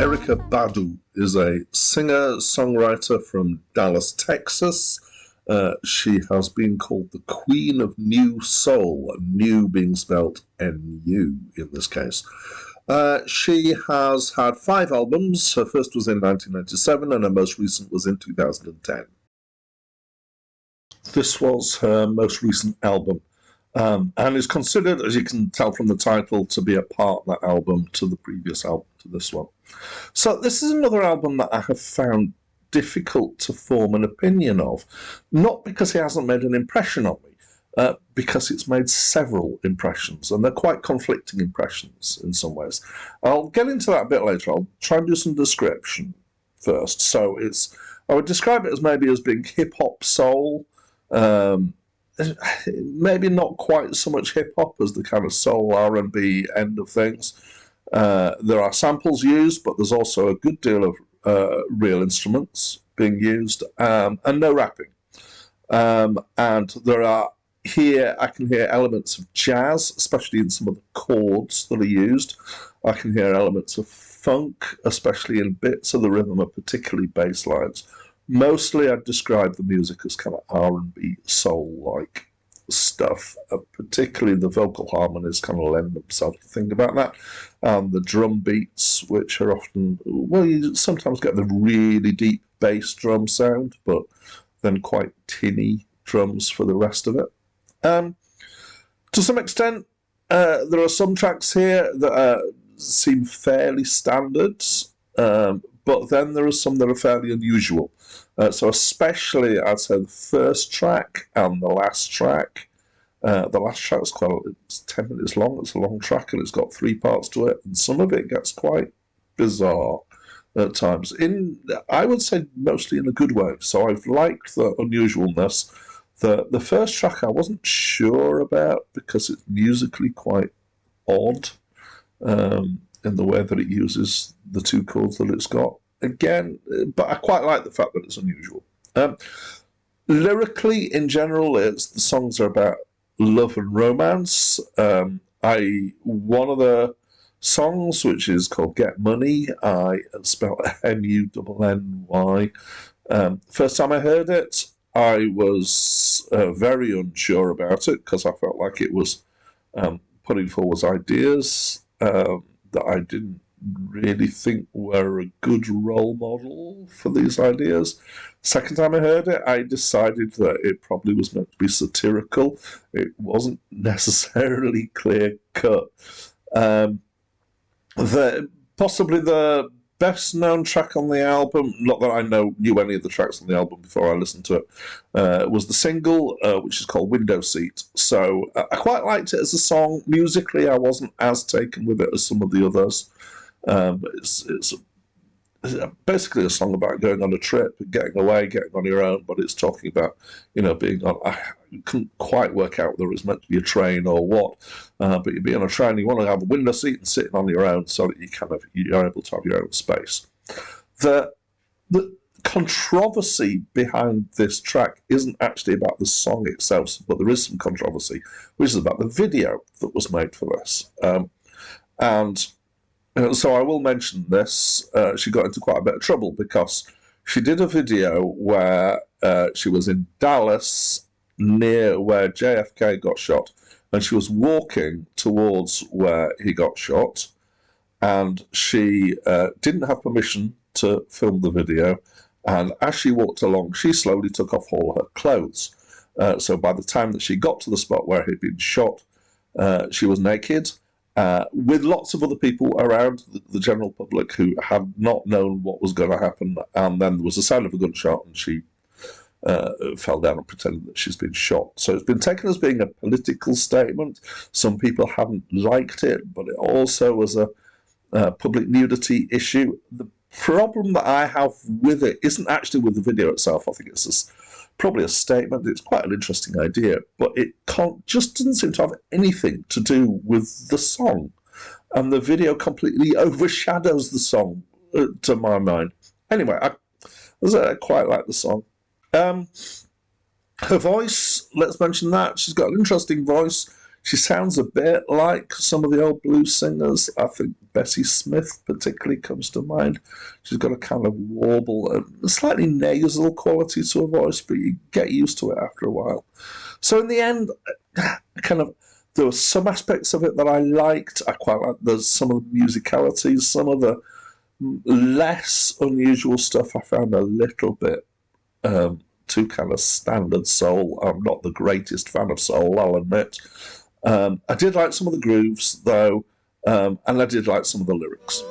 Erykah Badu is a singer-songwriter from Dallas, Texas. She has been called the Queen of New Soul, new being spelled N-U in this case. She has had 5 albums. Her first was in 1997 and her most recent was in 2010. This was her most recent album, and is considered, as you can tell from the title, to be a partner album to the previous album, to this one. So this is another album that I have found difficult to form an opinion of, not because it hasn't made an impression on me, because it's made several impressions, and they're quite conflicting impressions in some ways. I'll get into that a bit later. I'll try and do some description first. So I would describe it as maybe as being hip-hop soul, maybe not quite so much hip-hop as the kind of soul R&B end of things. There are samples used, but there's also a good deal of real instruments being used, and no rapping. And there are here, I can hear elements of jazz, especially in some of the chords that are used. I can hear elements of funk, especially in bits of the rhythm, and particularly bass lines. Mostly I'd describe the music as kind of R&B soul-like stuff, particularly the vocal harmonies kind of lend themselves to think about that. The drum beats, which are often, well, you sometimes get the really deep bass drum sound, but then quite tinny drums for the rest of it. To some extent, there are some tracks here that seem fairly standard, but then there are some that are fairly unusual. So especially, I'd say, the first track and the last track. The last track is it's 10 minutes long. It's a long track, and it's got 3 parts to it, and some of it gets quite bizarre at times. I would say mostly in a good way. So I've liked the unusualness. The first track I wasn't sure about because it's musically quite odd in the way that it uses the 2 chords that it's got. Again, but I quite like the fact that it's unusual. Lyrically, in general, the songs are about love and romance. One of the songs, which is called Get Money, I spelled M-U-N-N-Y. First time I heard it, I was very unsure about it because I felt like it was putting forward ideas that I didn't really think were a good role model for these ideas. Second time I heard it, I decided that it probably was meant to be satirical. It wasn't necessarily clear-cut. Possibly the best-known track on the album, not that I knew any of the tracks on the album before I listened to it, was the single, which is called Window Seat. So I quite liked it as a song. Musically, I wasn't as taken with it as some of the others. It's basically a song about going on a trip, getting away, getting on your own, but it's talking about, being on, I couldn't quite work out whether it was meant to be a train or what, but you'd be on a train, you want to have a window seat and sitting on your own so that you're able to have your own space. The controversy behind this track isn't actually about the song itself, but there is some controversy, which is about the video that was made for this. So I will mention this. She got into quite a bit of trouble because she did a video where she was in Dallas near where JFK got shot, and she was walking towards where he got shot, and she didn't have permission to film the video, and as she walked along, she slowly took off all her clothes. So by the time that she got to the spot where he'd been shot, she was naked, with lots of other people around, the general public, who had not known what was going to happen, and then there was a sound of a gunshot, and she fell down and pretended that she's been shot. So it's been taken as being a political statement. Some people haven't liked it, but it also was a public nudity issue. The problem that I have with it isn't actually with the video itself. I think it's probably a statement. It's quite an interesting idea, but it just doesn't seem to have anything to do with the song. And the video completely overshadows the song, to my mind. Anyway, I quite like the song. Her voice, let's mention that. She's got an interesting voice. She sounds a bit like some of the old blues singers. I think Bessie Smith particularly comes to mind. She's got a kind of warble, a slightly nasal quality to her voice, but you get used to it after a while. So in the end, there were some aspects of it that I liked. I quite liked some of the musicalities, some of the less unusual stuff I found a little bit too kind of standard soul. I'm not the greatest fan of soul, I'll admit. I did like some of the grooves, though, and I did like some of the lyrics.